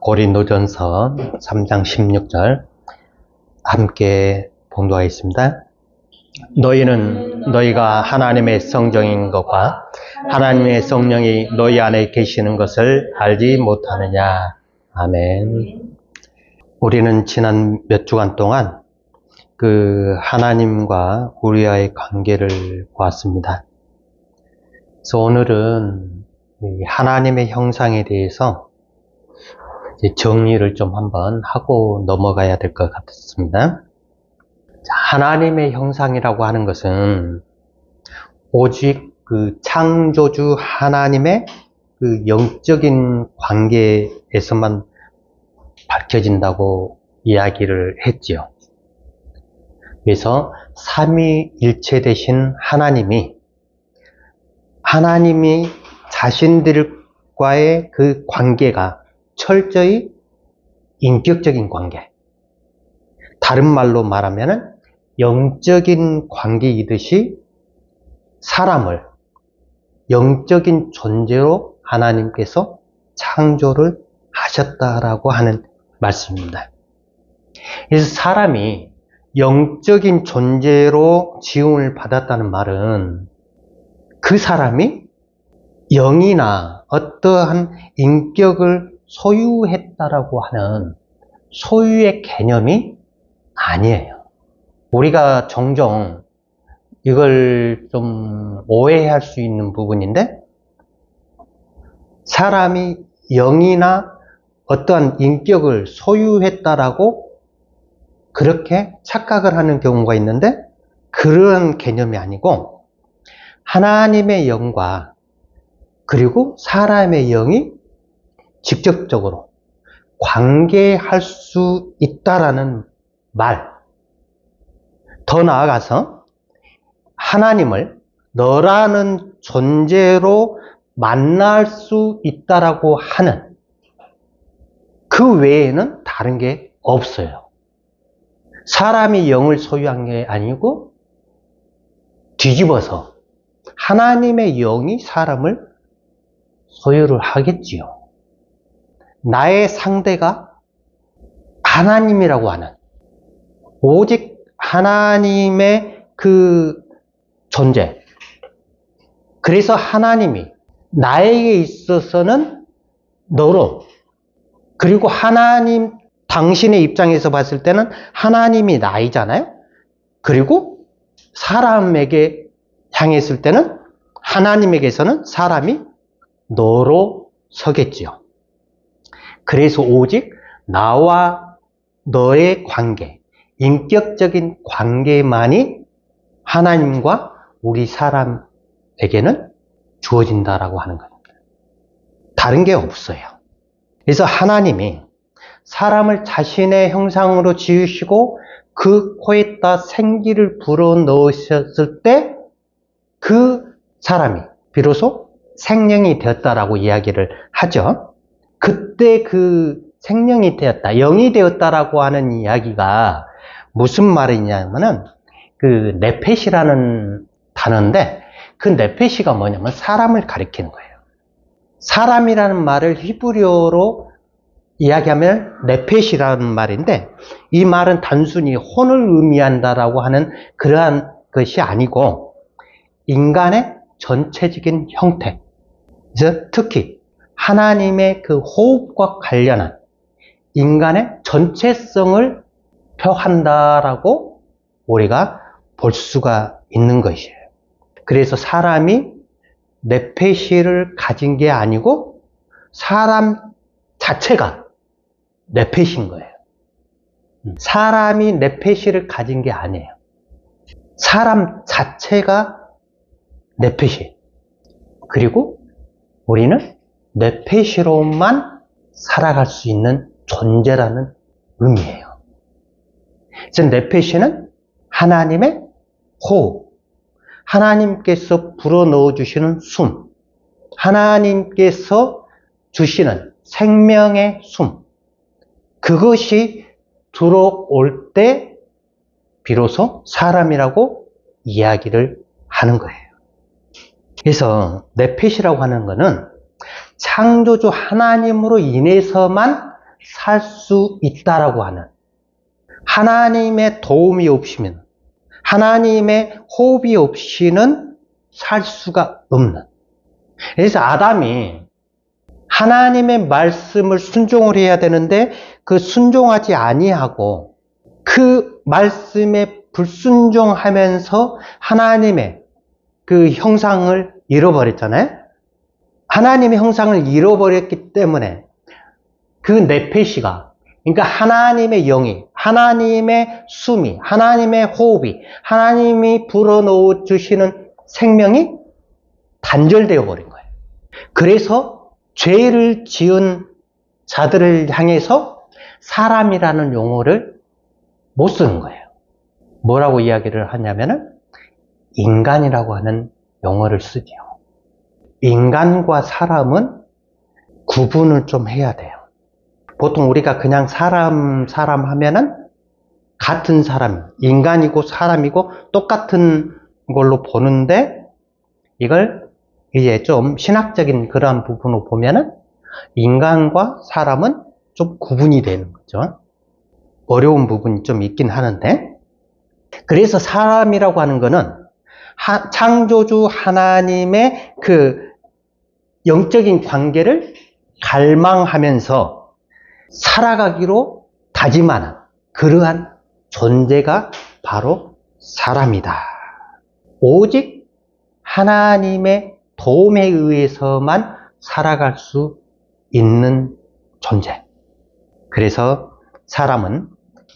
고린도전서 3장 16절 함께 봉독하겠습니다. 너희는 너희가 하나님의 성정인 것과 하나님의 성령이 너희 안에 계시는 것을 알지 못하느냐. 아멘. 우리는 지난 몇 주간 동안 하나님과 우리와의 관계를 보았습니다. 그래서 오늘은 하나님의 형상에 대해서 정리를 좀 한번 하고 넘어가야 될 것 같습니다. 하나님의 형상이라고 하는 것은 오직 창조주 하나님의 영적인 관계에서만 밝혀진다고 이야기를 했지요. 그래서 삼위일체 되신 하나님이 자신들과의 그 관계가 철저히 인격적인 관계, 다른 말로 말하면 영적인 관계이듯이 사람을 영적인 존재로 하나님께서 창조를 하셨다라고 하는 말씀입니다. 그래서 사람이 영적인 존재로 지음을 받았다는 말은 그 사람이 영이나 어떠한 인격을 소유했다라고 하는 소유의 개념이 아니에요. 우리가 종종 이걸 좀 오해할 수 있는 부분인데, 사람이 영이나 어떠한 인격을 소유했다라고 그렇게 착각을 하는 경우가 있는데, 그런 개념이 아니고 하나님의 영과 그리고 사람의 영이 직접적으로 관계할 수 있다라는 말, 더 나아가서 하나님을 너라는 존재로 만날 수 있다라고 하는 그 외에는 다른 게 없어요. 사람이 영을 소유한 게 아니고 뒤집어서 하나님의 영이 사람을 소유를 하겠지요. 나의 상대가 하나님이라고 하는, 오직 하나님의 그 존재. 그래서 하나님이 나에게 있어서는 너로, 그리고 하나님, 당신의 입장에서 봤을 때는 하나님이 나이잖아요. 그리고 사람에게 향했을 때는 하나님에게서는 사람이 너로 서겠지요. 그래서 오직 나와 너의 관계, 인격적인 관계만이 하나님과 우리 사람에게는 주어진다라고 하는 겁니다. 다른 게 없어요. 그래서 하나님이 사람을 자신의 형상으로 지으시고 그 코에다 생기를 불어넣으셨을 때 그 사람이 비로소 생명이 되었다라고 이야기를 하죠. 그때 그 생명이 되었다, 영이 되었다라고 하는 이야기가 무슨 말이냐면은 네펫이라는 단어인데, 그 네펫이가 뭐냐면 사람을 가리키는 거예요. 사람이라는 말을 히브리어로 이야기하면 네펫이라는 말인데, 이 말은 단순히 혼을 의미한다라고 하는 그러한 것이 아니고 인간의 전체적인 형태, 그래서 특히 하나님의 그 호흡과 관련한 인간의 전체성을 표한다라고 우리가 볼 수가 있는 것이에요. 그래서 사람이 네펫을 가진 게 아니고 사람 자체가 네펫인 거예요. 사람이 네펫을 가진 게 아니에요. 사람 자체가 네펫이. 그리고 우리는 네펫으로만 살아갈 수 있는 존재라는 의미예요. 그래서 네펫은 하나님의 호흡, 하나님께서 불어넣어 주시는 숨, 하나님께서 주시는 생명의 숨, 그것이 들어올 때 비로소 사람이라고 이야기를 하는 거예요. 그래서 네펫이라고 하는 것은 창조주 하나님으로 인해서만 살 수 있다라고 하는, 하나님의 도움이 없이면, 하나님의 호흡이 없이는 살 수가 없는. 그래서 아담이 하나님의 말씀을 순종을 해야 되는데 그 순종하지 아니하고 그 말씀에 불순종하면서 하나님의 그 형상을 잃어버렸잖아요. 하나님의 형상을 잃어버렸기 때문에 그 네페시가, 그러니까 하나님의 영이, 하나님의 숨이, 하나님의 호흡이, 하나님이 불어넣어 주시는 생명이 단절되어 버린 거예요. 그래서 죄를 지은 자들을 향해서 사람이라는 용어를 못 쓰는 거예요. 뭐라고 이야기를 하냐면은 인간이라고 하는 용어를 쓰죠. 인간과 사람은 구분을 좀 해야 돼요. 보통 우리가 그냥 사람 하면은 같은 사람, 인간이고 사람이고 똑같은 걸로 보는데, 이걸 이제 좀 신학적인 그러한 부분으로 보면은 인간과 사람은 좀 구분이 되는 거죠. 어려운 부분이 좀 있긴 하는데, 그래서 사람이라고 하는 거는 창조주 하나님의 그 영적인 관계를 갈망하면서 살아가기로 다짐하는 그러한 존재가 바로 사람이다. 오직 하나님의 도움에 의해서만 살아갈 수 있는 존재. 그래서 사람은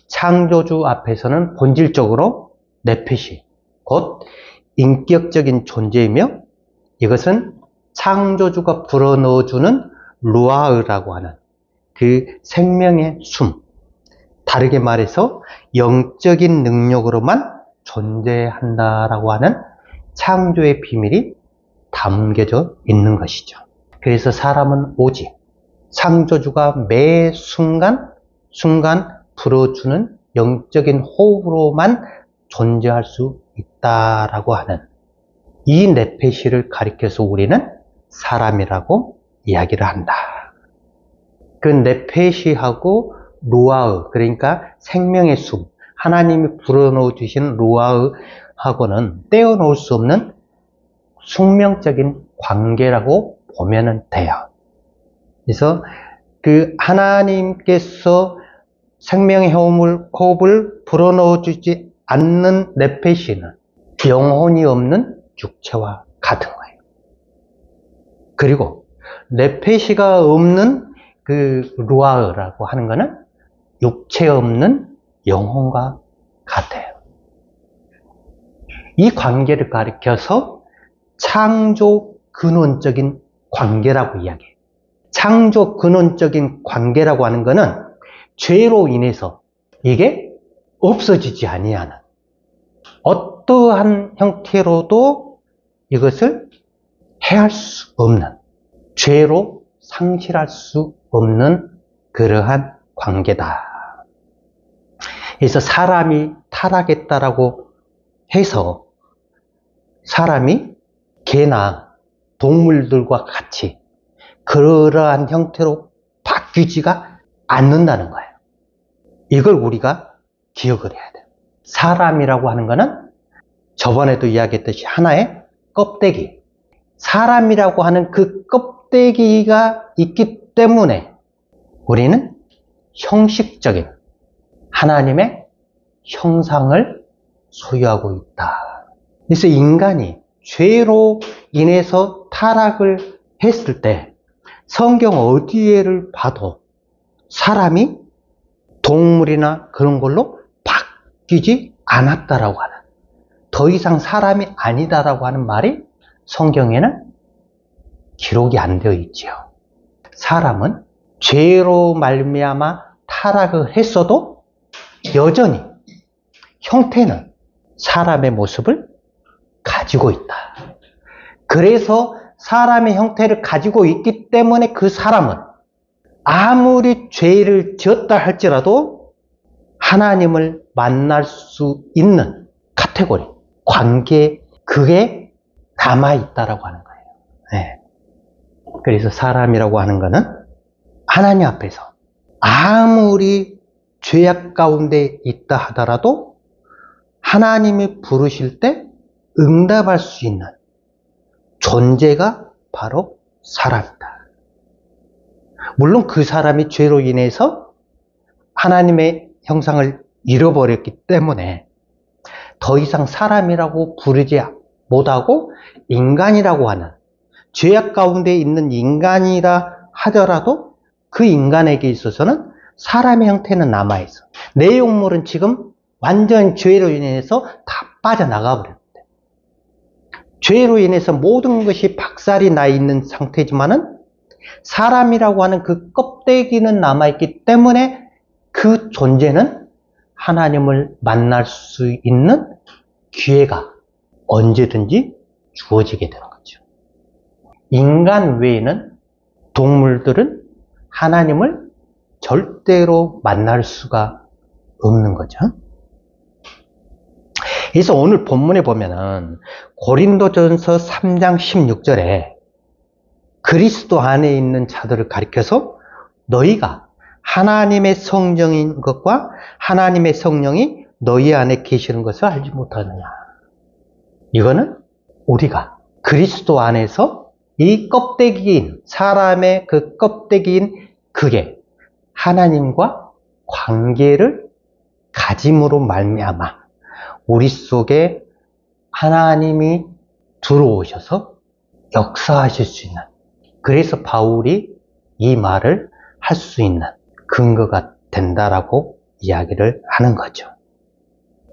창조주 앞에서는 본질적으로 네페시, 곧 인격적인 존재이며, 이것은 창조주가 불어넣어주는 루아흐라고 하는 그 생명의 숨, 다르게 말해서 영적인 능력으로만 존재한다라고 하는 창조의 비밀이 담겨져 있는 것이죠. 그래서 사람은 오직 창조주가 매 순간 불어주는 영적인 호흡으로만 존재할 수 있다라고 하는 이 네페시를 가리켜서 우리는 사람이라고 이야기를 한다. 그 네페시하고 루아흐, 그러니까 생명의 숨, 하나님이 불어넣어 주신 루아흐하고는 떼어놓을 수 없는 숙명적인 관계라고 보면 돼요. 그래서 그 하나님께서 생명의 호흡을 불어넣어 주지 않는 네페시는 영혼이 없는 육체와 같은 거예요. 그리고 네페시가 없는 그 루아흐라고 하는 것은 육체 없는 영혼과 같아요. 이 관계를 가리켜서 창조 근원적인 관계라고 이야기해요. 창조 근원적인 관계라고 하는 것은 죄로 인해서 이게 없어지지 아니하는, 어떠한 형태로도 이것을 해할 수 없는, 죄로 상실할 수 없는 그러한 관계다. 그래서 사람이 타락했다라고 해서 사람이 개나 동물들과 같이 그러한 형태로 바뀌지가 않는다는 거예요. 이걸 우리가 기억을 해야 돼요. 사람이라고 하는 것은 저번에도 이야기했듯이 하나의 껍데기, 사람이라고 하는 그 껍데기가 있기 때문에 우리는 형식적인 하나님의 형상을 소유하고 있다. 그래서 인간이 죄로 인해서 타락을 했을 때 성경 어디에를 봐도 사람이 동물이나 그런 걸로 바뀌지 않았다라고 하는, 더 이상 사람이 아니다라고 하는 말이 성경에는 기록이 안 되어 있지요. 사람은 죄로 말미암아 타락을 했어도 여전히 형태는 사람의 모습을 가지고 있다. 그래서 사람의 형태를 가지고 있기 때문에 그 사람은 아무리 죄를 지었다 할지라도 하나님을 만날 수 있는 카테고리, 관계, 그게 남아있다라고 하는 거예요. 네. 그래서 사람이라고 하는 것은 하나님 앞에서 아무리 죄악 가운데 있다 하더라도 하나님이 부르실 때 응답할 수 있는 존재가 바로 사람이다. 물론 그 사람이 죄로 인해서 하나님의 형상을 잃어버렸기 때문에 더 이상 사람이라고 부르지 못하고 인간이라고 하는, 죄악 가운데 있는 인간이라 하더라도 그 인간에게 있어서는 사람의 형태는 남아있어. 내용물은 지금 완전 죄로 인해서 다 빠져나가 버렸대. 죄로 인해서 모든 것이 박살이 나 있는 상태지만은 사람이라고 하는 그 껍데기는 남아있기 때문에 그 존재는 하나님을 만날 수 있는 기회가 언제든지 주어지게 되는 거죠. 인간 외에는, 동물들은 하나님을 절대로 만날 수가 없는 거죠. 그래서 오늘 본문에 보면은 고린도전서 3장 16절에 그리스도 안에 있는 자들을 가리켜서 너희가 하나님의 성령인 것과 하나님의 성령이 너희 안에 계시는 것을 알지 못하느냐. 이거는 우리가 그리스도 안에서 이 껍데기인, 사람의 그 껍데기인 그게 하나님과 관계를 가짐으로 말미암아 우리 속에 하나님이 들어오셔서 역사하실 수 있는, 그래서 바울이 이 말을 할 수 있는 근거가 된다라고 이야기를 하는 거죠.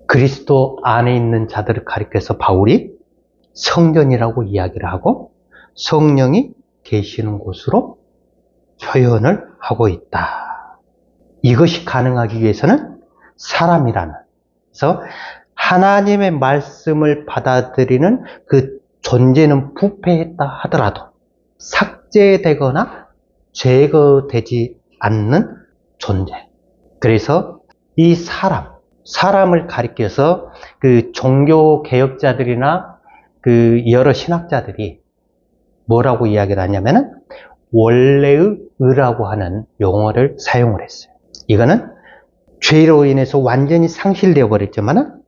그리스도 안에 있는 자들을 가리켜서 바울이 성전이라고 이야기를 하고 성령이 계시는 곳으로 표현을 하고 있다. 이것이 가능하기 위해서는 사람이라는, 그래서 하나님의 말씀을 받아들이는 그 존재는 부패했다 하더라도 삭제되거나 제거되지 않는 존재. 그래서 이 사람을 가리켜서 그 종교 개혁자들이나 그 여러 신학자들이 뭐라고 이야기를 하냐면은 원래의 의라고 하는 용어를 사용을 했어요. 이거는 죄로 인해서 완전히 상실되어 버렸지만은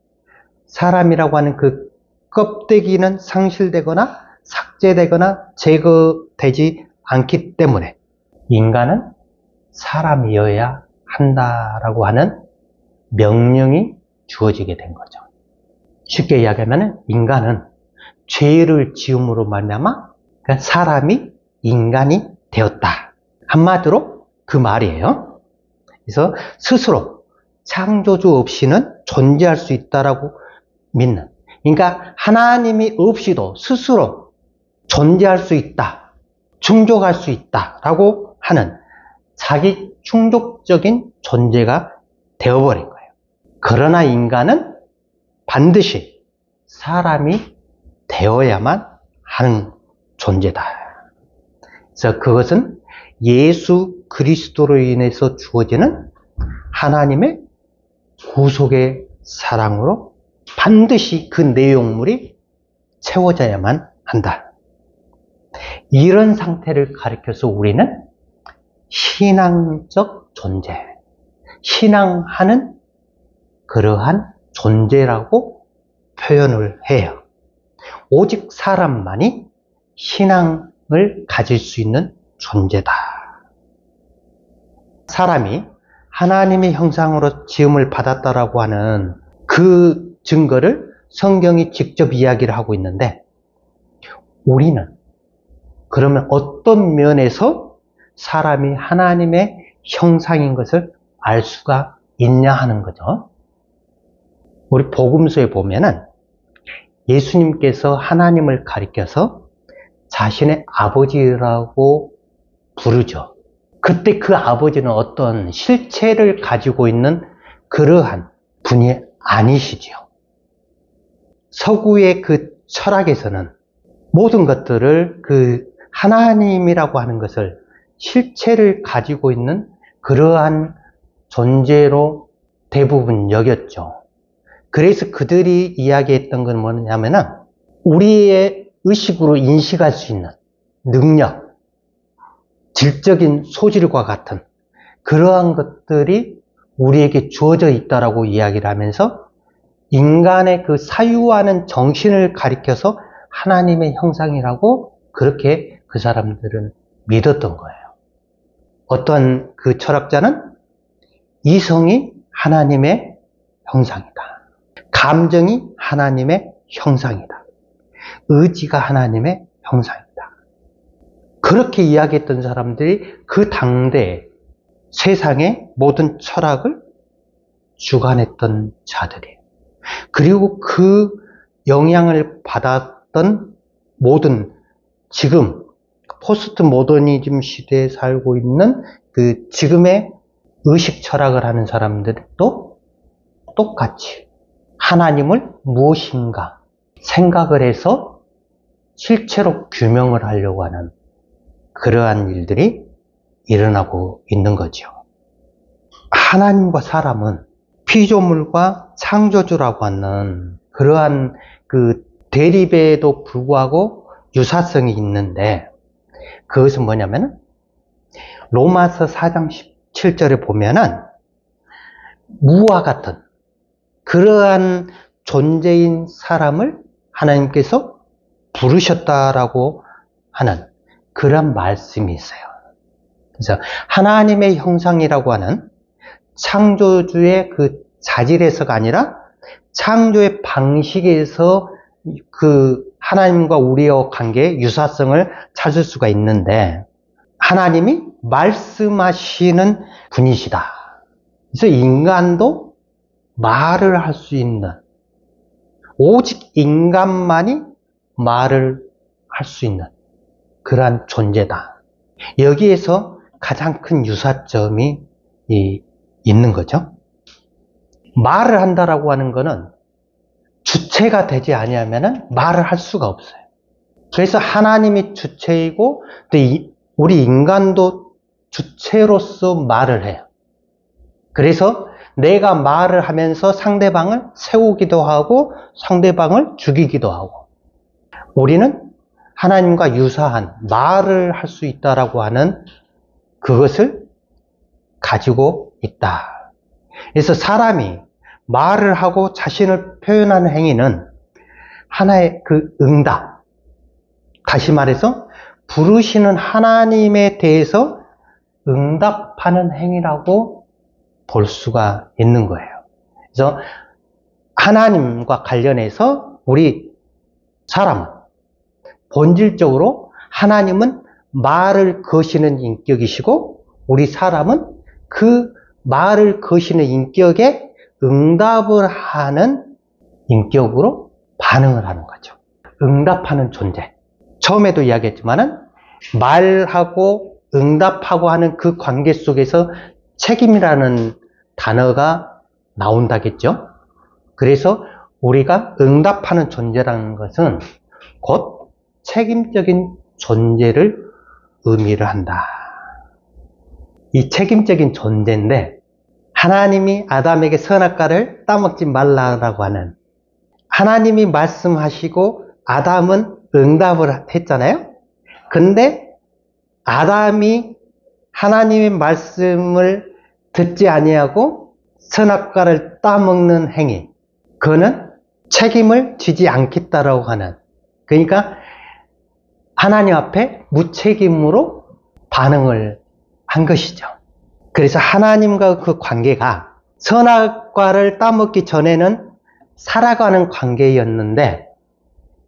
사람이라고 하는 그 껍데기는 상실되거나 삭제되거나 제거되지 않기 때문에 인간은 사람이어야 한다라고 하는 명령이 주어지게 된 거죠. 쉽게 이야기하면 인간은 죄를 지음으로 말미암아 사람이 인간이 되었다. 한마디로 그 말이에요. 그래서 스스로 창조주 없이는 존재할 수 있다라고 믿는, 그러니까 하나님이 없이도 스스로 존재할 수 있다, 충족할 수 있다라고 하는 자기 충족적인 존재가 되어버린 거예요. 그러나 인간은 반드시 사람이 되어야만 하는 존재다. 그래서 그것은 예수 그리스도로 인해서 주어지는 하나님의 구속의 사랑으로 반드시 그 내용물이 채워져야만 한다. 이런 상태를 가리켜서 우리는 신앙적 존재, 신앙하는 그러한 존재라고 표현을 해요. 오직 사람만이 신앙을 가질 수 있는 존재다. 사람이 하나님의 형상으로 지음을 받았다라고 하는 그 증거를 성경이 직접 이야기를 하고 있는데, 우리는 그러면 어떤 면에서 사람이 하나님의 형상인 것을 알 수가 있냐 하는 거죠. 우리 복음서에 보면은 예수님께서 하나님을 가리켜서 자신의 아버지라고 부르죠. 그때 그 아버지는 어떤 실체를 가지고 있는 그러한 분이 아니시지요. 서구의 그 철학에서는 모든 것들을 그 하나님이라고 하는 것을 실체를 가지고 있는 그러한 존재로 대부분 여겼죠. 그래서 그들이 이야기했던 건 뭐냐면은 우리의 의식으로 인식할 수 있는 능력, 질적인 소질과 같은 그러한 것들이 우리에게 주어져 있다라고 이야기를 하면서 인간의 그 사유하는 정신을 가리켜서 하나님의 형상이라고 그렇게 그 사람들은 믿었던 거예요. 어떤 그 철학자는 이성이 하나님의 형상이다. 감정이 하나님의 형상이다. 의지가 하나님의 형상이다. 그렇게 이야기했던 사람들이 그 당대 세상의 모든 철학을 주관했던 자들이에요. 그리고 그 영향을 받았던 모든 지금 포스트 모더니즘 시대에 살고 있는 그 지금의 의식 철학을 하는 사람들도 똑같이 하나님을 무엇인가 생각을 해서 실체로 규명을 하려고 하는 그러한 일들이 일어나고 있는 거죠. 하나님과 사람은 피조물과 창조주라고 하는 그러한 그 대립에도 불구하고 유사성이 있는데, 그것은 뭐냐면 로마서 4장 17절에 보면은 무와 같은 그러한 존재인 사람을 하나님께서 부르셨다라고 하는 그런 말씀이 있어요. 그래서 하나님의 형상이라고 하는 창조주의 그 자질에서가 아니라 창조의 방식에서 그 하나님과 우리의 관계의 유사성을 찾을 수가 있는데, 하나님이 말씀하시는 분이시다. 그래서 인간도 말을 할 수 있는, 오직 인간만이 말을 할 수 있는 그러한 존재다. 여기에서 가장 큰 유사점이 있는 거죠. 말을 한다라고 하는 것은 주체가 되지 아니하면 말을 할 수가 없어요. 그래서 하나님이 주체이고 또 우리 인간도 주체로서 말을 해요. 그래서 내가 말을 하면서 상대방을 세우기도 하고 상대방을 죽이기도 하고, 우리는 하나님과 유사한 말을 할 수 있다라고 하는 그것을 가지고 있다. 그래서 사람이 말을 하고 자신을 표현하는 행위는 하나의 그 응답, 다시 말해서 부르시는 하나님에 대해서 응답하는 행위라고 볼 수가 있는 거예요. 그래서 하나님과 관련해서 우리 사람은 본질적으로 하나님은 말을 거시는 인격이시고, 우리 사람은 그 말을 거시는 인격에 응답을 하는 인격으로 반응을 하는 거죠. 응답하는 존재. 처음에도 이야기했지만은 말하고 응답하고 하는 그 관계 속에서 책임이라는 단어가 나온다겠죠. 그래서 우리가 응답하는 존재라는 것은 곧 책임적인 존재를 의미를 한다. 이 책임적인 존재인데, 하나님이 아담에게 선악과를 따먹지 말라라고 하는, 하나님이 말씀하시고 아담은 응답을 했잖아요. 근데 아담이 하나님의 말씀을 듣지 아니하고 선악과를 따먹는 행위, 그거는 책임을 지지 않겠다라고 하는, 그러니까 하나님 앞에 무책임으로 반응을 한 것이죠. 그래서 하나님과 그 관계가 선악과를 따먹기 전에는 살아가는 관계였는데,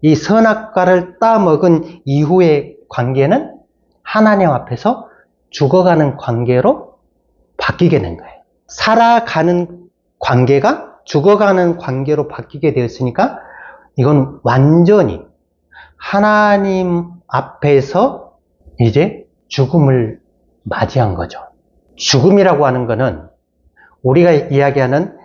이 선악과를 따먹은 이후의 관계는 하나님 앞에서 죽어가는 관계로 바뀌게 된 거예요. 살아가는 관계가 죽어가는 관계로 바뀌게 되었으니까 이건 완전히 하나님 앞에서 이제 죽음을 맞이한 거죠. 죽음이라고 하는 거는 우리가 이야기하는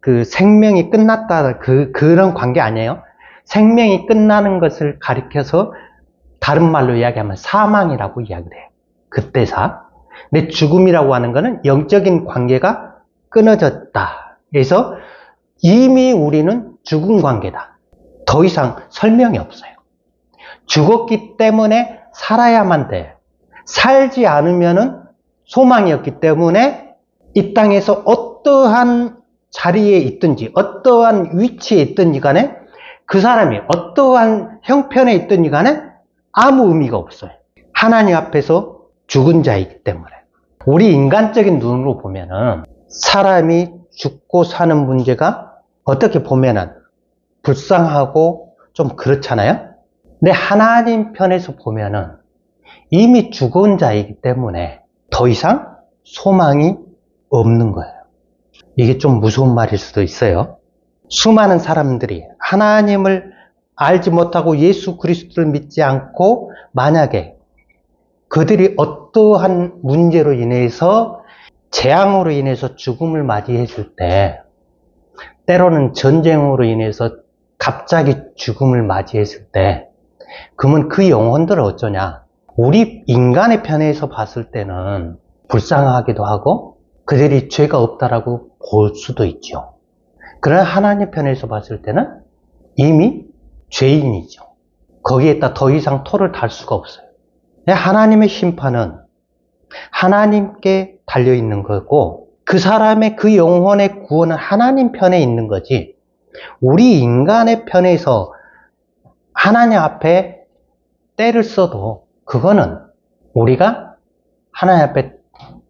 그 생명이 끝났다, 그런 관계 아니에요. 생명이 끝나는 것을 가리켜서 다른 말로 이야기하면 사망이라고 이야기를 해요. 그때사. 근데 죽음이라고 하는 거는 영적인 관계가 끊어졌다. 그래서 이미 우리는 죽은 관계다. 더 이상 설명이 없어요. 죽었기 때문에 살아야만 돼. 살지 않으면은 소망이었기 때문에 이 땅에서 어떠한 자리에 있든지 어떠한 위치에 있든지 간에 그 사람이 어떠한 형편에 있든지 간에 아무 의미가 없어요. 하나님 앞에서 죽은 자이기 때문에. 우리 인간적인 눈으로 보면은 사람이 죽고 사는 문제가 어떻게 보면은 불쌍하고 좀 그렇잖아요. 근데 하나님 편에서 보면은 이미 죽은 자이기 때문에 더 이상 소망이 없는 거예요. 이게 좀 무서운 말일 수도 있어요. 수많은 사람들이 하나님을 알지 못하고 예수 그리스도를 믿지 않고 만약에 그들이 어떠한 문제로 인해서 재앙으로 인해서 죽음을 맞이했을 때, 때로는 전쟁으로 인해서 갑자기 죽음을 맞이했을 때, 그러면 그 영혼들은 어쩌냐? 우리 인간의 편에서 봤을 때는 불쌍하기도 하고 그들이 죄가 없다라고 볼 수도 있죠. 그러나 하나님 편에서 봤을 때는 이미 죄인이죠. 거기에다 더 이상 토를 달 수가 없어요. 하나님의 심판은 하나님께 달려있는 거고 그 사람의 그 영혼의 구원은 하나님 편에 있는 거지, 우리 인간의 편에서 하나님 앞에 떼를 써도 그거는 우리가 하나님 앞에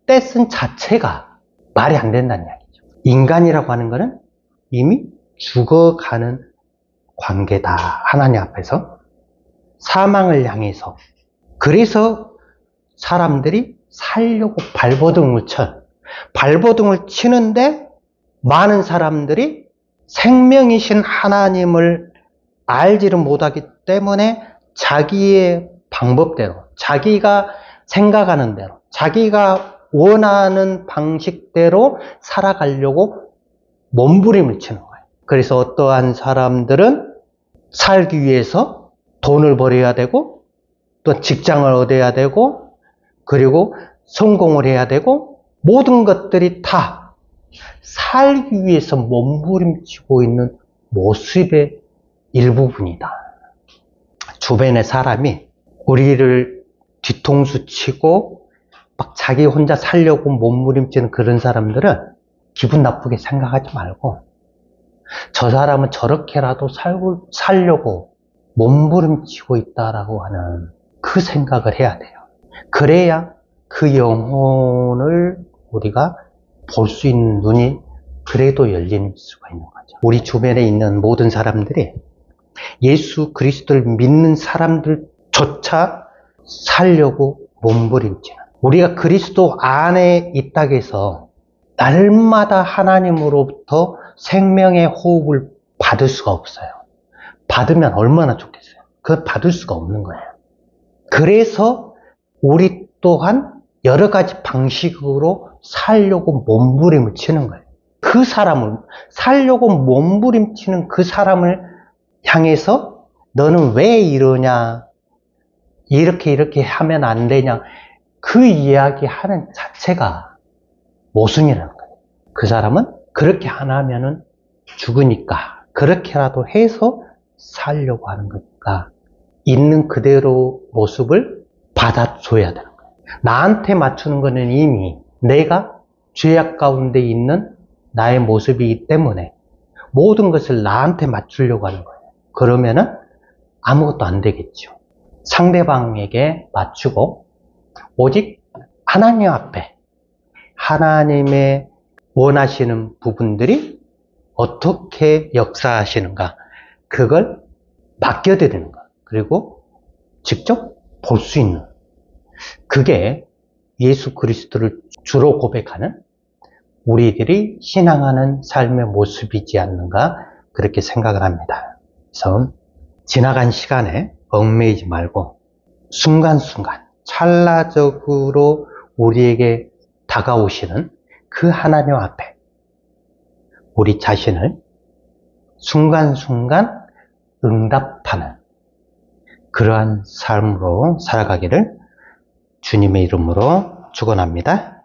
떼 쓴 자체가 말이 안 된다는 이야기죠. 인간이라고 하는 거는 이미 죽어가는 관계다. 하나님 앞에서 사망을 향해서. 그래서 사람들이 살려고 발버둥을 쳐요. 발버둥을 치는데 많은 사람들이 생명이신 하나님을 알지를 못하기 때문에 자기의 방법대로, 자기가 생각하는 대로, 자기가 원하는 방식대로 살아가려고 몸부림을 치는 거예요. 그래서 어떠한 사람들은 살기 위해서 돈을 벌여야 되고, 또 직장을 얻어야 되고, 그리고 성공을 해야 되고, 모든 것들이 다 살기 위해서 몸부림치고 있는 모습의 일부분이다. 주변의 사람이 우리를 뒤통수 치고 막 자기 혼자 살려고 몸부림치는 그런 사람들은 기분 나쁘게 생각하지 말고, 저 사람은 저렇게라도 살려고 몸부림치고 있다라고 하는 그 생각을 해야 돼요. 그래야 그 영혼을 우리가 볼 수 있는 눈이 그래도 열릴 수가 있는 거죠. 우리 주변에 있는 모든 사람들이 예수 그리스도를 믿는 사람들조차 살려고 몸부림치는, 우리가 그리스도 안에 있다고 해서 날마다 하나님으로부터 생명의 호흡을 받을 수가 없어요. 받으면 얼마나 좋겠어요. 그걸 받을 수가 없는 거예요. 그래서 우리 또한 여러 가지 방식으로 살려고 몸부림을 치는 거예요. 그 사람을 살려고 몸부림치는 그 사람을 향해서 너는 왜 이러냐, 이렇게 하면 안 되냐, 그 이야기 하는 자체가 모순이라는 거예요. 그 사람은 그렇게 안 하면은 죽으니까 그렇게라도 해서 살려고 하는 거니까 있는 그대로 모습을 받아줘야 되는 거예요. 나한테 맞추는 거는 이미 내가 죄악 가운데 있는 나의 모습이기 때문에 모든 것을 나한테 맞추려고 하는 거예요. 그러면은 아무것도 안 되겠죠. 상대방에게 맞추고 오직 하나님 앞에 하나님의 원하시는 부분들이 어떻게 역사하시는가, 그걸 맡겨드리는 것, 그리고 직접 볼 수 있는, 그게 예수 그리스도를 주로 고백하는 우리들이 신앙하는 삶의 모습이지 않는가, 그렇게 생각을 합니다. 그래서 지나간 시간에 얽매이지 말고 순간순간 찰나적으로 우리에게 다가오시는 그 하나님 앞에 우리 자신을 순간순간 응답하는 그러한 삶으로 살아가기를 주님의 이름으로 축원합니다.